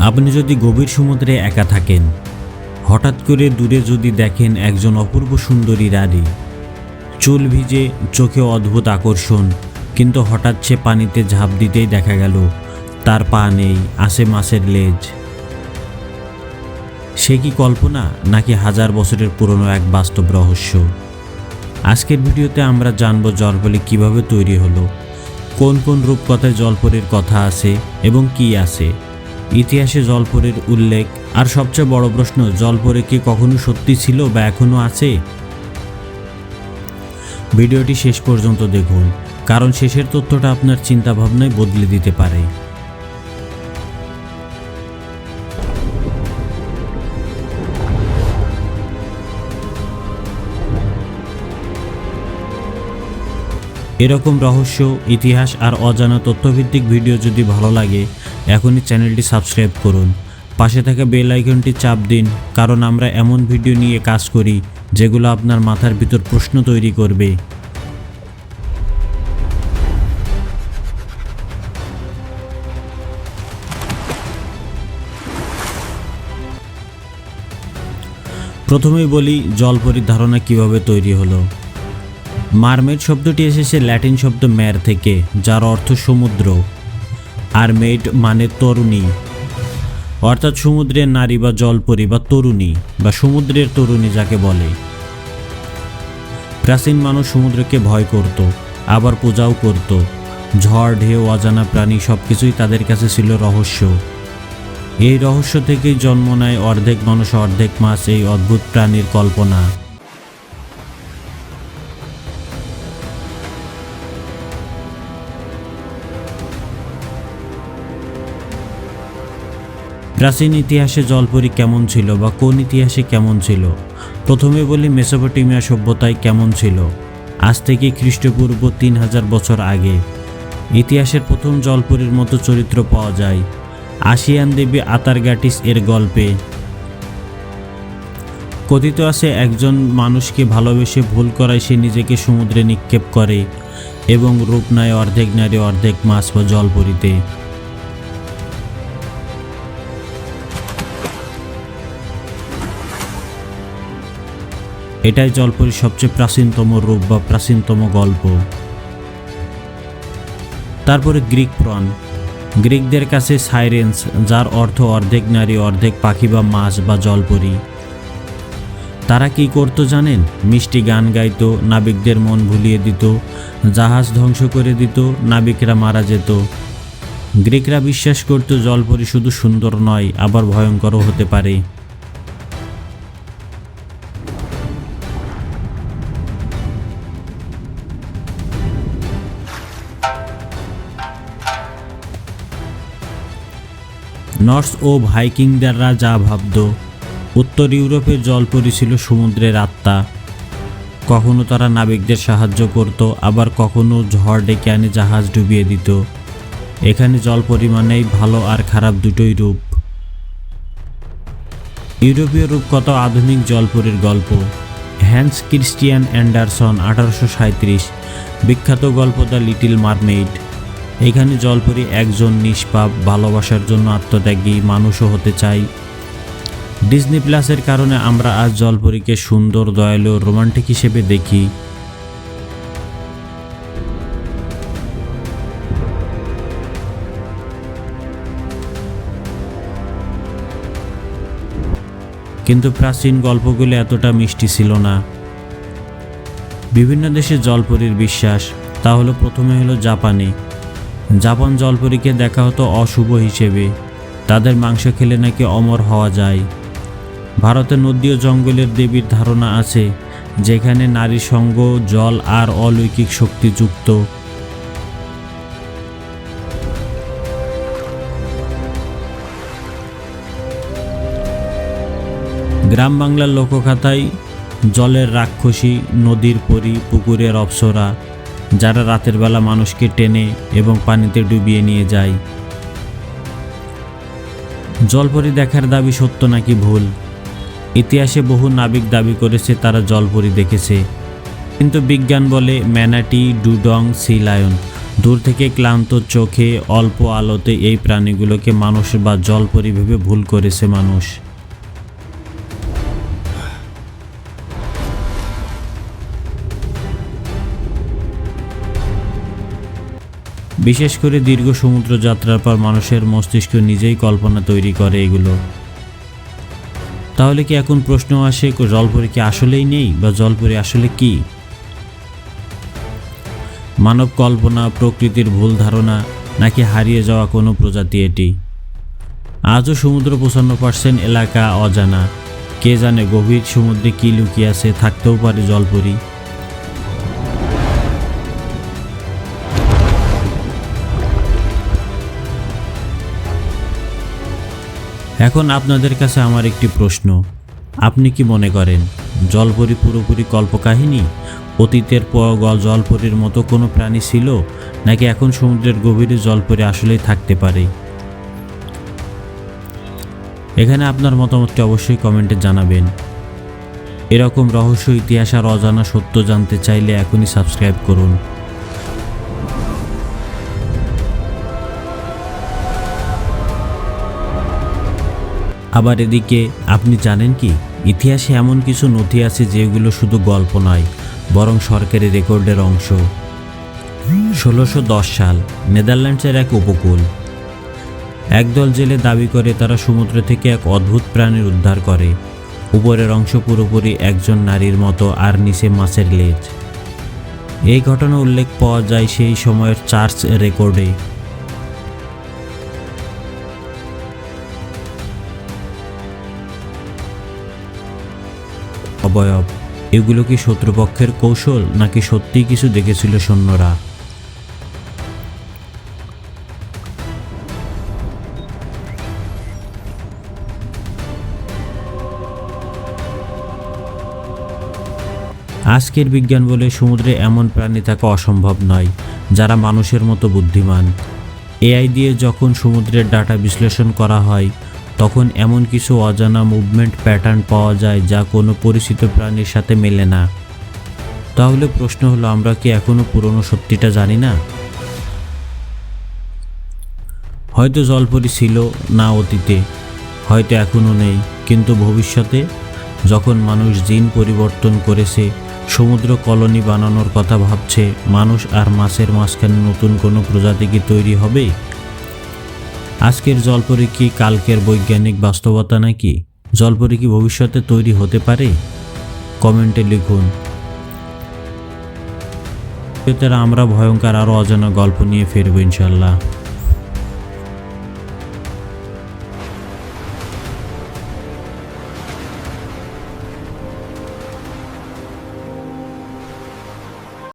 আপনি যদি গভীর সমুদ্রে একা থাকেন, হঠাৎ করে দূরে যদি দেখেন একজন অপূর্ব সুন্দরী নারী, চুল ভিজে, চোখে অদ্ভুত আকর্ষণ, কিন্তু হঠাৎ সে পানিতে ঝাঁপ দিতেই দেখা গেল তার পা নেই, আছে মাছের লেজ। সে কি কল্পনা নাকি হাজার বছরের পুরনো এক বাস্তব রহস্য? আজকের ভিডিওতে আমরা জানব জলপরি কিভাবে তৈরি হলো, কোন কোন রূপকথায় জলপরীর কথা আছে এবং কি আছে, ইতিহাসে জলপরীর উল্লেখ, আর সবচেয়ে বড় প্রশ্ন, জলপরি কি কখনো সত্যি ছিল বা এখনো আছে? ভিডিওটি শেষ পর্যন্ত দেখুন, কারণ শেষের তথ্যটা আপনার চিন্তাভাবনায় বদলে দিতে পারে। এরকম রহস্য, ইতিহাস আর অজানা তথ্যভিত্তিক ভিডিও যদি ভালো লাগে, এখনই চ্যানেলটি সাবস্ক্রাইব করুন, পাশে থাকা বেল আইকনটি চাপ দিন, কারণ আমরা এমন ভিডিও নিয়ে কাজ করি যেগুলো আপনার মাথার ভিতর প্রশ্ন তৈরি করবে। প্রথমেই বলি জলপরীর ধারণা কিভাবে তৈরি হলো। মারমেড শব্দটি এসেছে ল্যাটিন শব্দ ম্যার থেকে, যার অর্থ সমুদ্র, আর মেড মানে তরুণী, অর্থাৎ সমুদ্রের নারী বা জলপরী বা তরুণী বা সমুদ্রের তরুণী যাকে বলে। প্রাচীন মানুষ সমুদ্রকে ভয় করত, আবার পূজাও করত। ঝড়, ঢেউ, অজানা প্রাণী সবকিছুই তাদের কাছে ছিল রহস্য। এই রহস্য থেকেই জন্ম নেয় অর্ধেক মানুষ অর্ধেক মাছ এই অদ্ভুত প্রাণীর কল্পনা। প্রাচীন ইতিহাসে জলপরি কেমন ছিল বা কোন ইতিহাসে কেমন ছিল? প্রথমে বলি মেসোপটেমিয়া সভ্যতায় কেমন ছিল, আজ থেকে খ্রিস্টপূর্ব 3000 বছর আগে। ইতিহাসের প্রথম জলপরীর মতো চরিত্র পাওয়া যায় আসিয়ান দেবী আতারগাটিস এর গল্পে। কথিত আছে একজন মানুষকে ভালোবেসে ভুল করায় সে নিজেকে সমুদ্রে নিক্ষেপ করে এবং রূপ নেয় অর্ধেক নারী অর্ধেক মাছ বা জলপরীতে। এটাই জলপরীর সবচেয়ে প্রাচীনতম রূপ বা প্রাচীনতম গল্প। তারপরে গ্রিক পুরাণ। গ্রিকদের কাছে সাইরেন্স, যার অর্থ অর্ধেক নারী অর্ধেক পাখি বা মাছ বা জলপরী। তারা কি করতো জানেন? মিষ্টি গান গাইতো, নাবিকদের মন ভুলিয়ে দিত, জাহাজ ধ্বংস করে দিত, নাবিকরা মারা যেত। গ্রিকরা বিশ্বাস করত জলপরী শুধু সুন্দর নয়, আবার ভয়ঙ্করও হতে পারে। নর্স ও ভাইকিংদেররা যা ভাবত, উত্তর ইউরোপের জলপরী ছিল সমুদ্রের আত্মা। কখনো তারা নাবিকদের সাহায্য করত, আবার কখনো ঝড় ডেকে আনে জাহাজ ডুবিয়ে দিত। এখানে জলপরী মানেই ভালো আর খারাপ দুটোই রূপ। ইউরোপীয় রূপকথা, আধুনিক জলপরীর গল্প। হ্যান্স ক্রিস্টিয়ান অ্যান্ডারসন 1837 বিখ্যাত গল্প দ্য লিটল মারমেইড। এখানে জলপরী একজন নিষ্পাপ, ভালোবাসার জন্য আত্মত্যাগী মানুষও হতে চাই। ডিজনি প্লাসের কারণে আমরা আজ জলপরীকে সুন্দর, দয়ালু, রোমান্টিক হিসেবে দেখি। কিন্তু প্রাচীন গল্পগুলো এতটা মিষ্টি ছিল না। বিভিন্ন দেশে জলপরীর বিশ্বাস, তা হলো প্রথমে হলো জাপানে। জাপান জলপরীকে দেখা হতো অশুভ হিসেবে, তাদের মাংস খেলে নাকি অমর হওয়া যায়। ভারতে নদী ও জঙ্গলের দেবীর ধারণা আছে, যেখানে নারী সঙ্গ, জল আর অলৌকিক শক্তি যুক্ত। গ্রাম বাংলার লোককথায় জলের রাক্ষসী, নদীর পরী, পুকুরের অপ্সরা, যারা রাতের বেলা মানুষকে টেনে এবং পানিতে ডুবিয়ে নিয়ে যায়। জলপরী দেখার দাবি সত্য নাকি ভুল? ইতিহাসে বহু নাবিক দাবি করেছে তারা জলপরী দেখেছে, কিন্তু বিজ্ঞান বলে ম্যানাটি, ডুডং, সি লায়ন দূর থেকে ক্লান্ত চোখে অল্প আলোতে এই প্রাণীগুলোকে মানুষ বা জলপরি ভেবে ভুল করেছে মানুষ। বিশেষ করে দীর্ঘ সমুদ্র যাত্রার পর মানুষের মস্তিষ্ক নিজেই কল্পনা তৈরি করে এগুলো। তাহলে কি এখন প্রশ্ন আসে, জলপরি কি আসলেই নেই, বা জলপরি আসলে কি? মানব কল্পনা, প্রকৃতির ভুল ধারণা, নাকি হারিয়ে যাওয়া কোনো প্রজাতি এটি? আজও সমুদ্র ৫৫% এলাকা অজানা। কে জানে গভীর সমুদ্রে কি লুকিয়ে আছে, থাকতেও পারে জলপরি। এখন আপনাদের কাছে আমার একটি প্রশ্ন, আপনি কি মনে করেন জলপরি পুরোপুরি কল্পকাহিনী? অতীতের জলপরির মতো কোনো প্রাণী ছিল, নাকি এখন সমুদ্রের গভীরে জলপরি আসলেই থাকতে পারে? এখানে আপনার মতামতটি অবশ্যই কমেন্টে জানাবেন। এরকম রহস্য, ইতিহাস আর অজানা সত্য জানতে চাইলে এখনই সাবস্ক্রাইব করুন। আবার এদিকে আপনি জানেন কি, ইতিহাসে এমন কিছু নথি আছে যেগুলো শুধু গল্প নয়, বরং সরকারি রেকর্ডের অংশ। ১৬১০ সাল, নেদারল্যান্ডসের এক উপকূল। একদল জেলে দাবি করে তারা সমুদ্র থেকে এক অদ্ভুত প্রাণীর উদ্ধার করে। উপরের অংশ পুরোপুরি একজন নারীর মতো আর নিচে মাছের লেজ। এই ঘটনা উল্লেখ পাওয়া যায় সেই সময়ের চার্চ রেকর্ডে। অবয়ব, এগুলো কি শত্রুপক্ষের কৌশল, নাকি সত্যিই কিছু দেখেছিল সৈন্যরা? আজকের বিজ্ঞান বলে সমুদ্রে এমন প্রাণী থাকা অসম্ভব নয় যারা মানুষের মতো বুদ্ধিমান। এআই দিয়ে যখন সমুদ্রের ডাটা বিশ্লেষণ করা হয়, তখন এমন কিছু অজানা মুভমেন্ট প্যাটার্ন পাওয়া যায় যা কোনো পরিচিত প্রাণীর সাথে মেলে না। তাহলে প্রশ্ন হলো, আমরা কি এখনো পুরনো সত্যিটা জানি না? হয়তো জলপরি ছিল না অতীতে, হয়তো এখনও নেই, কিন্তু ভবিষ্যতে যখন মানুষ জিন পরিবর্তন করেছে, সমুদ্র কলোনি বানানোর কথা ভাবছে, মানুষ আর মাছের মাঝখানে নতুন কোনো প্রজাতি কি তৈরি হবে? আজকের জলপরি কি কালকের বৈজ্ঞানিক বাস্তবতা, নাকি জলপরি কি ভবিষ্যতে তৈরি হতে পারে? কমেন্টে লিখুন। আমরা ভয়ঙ্কর আরও অজানা গল্প নিয়ে ফিরব ইনশাল্লাহ।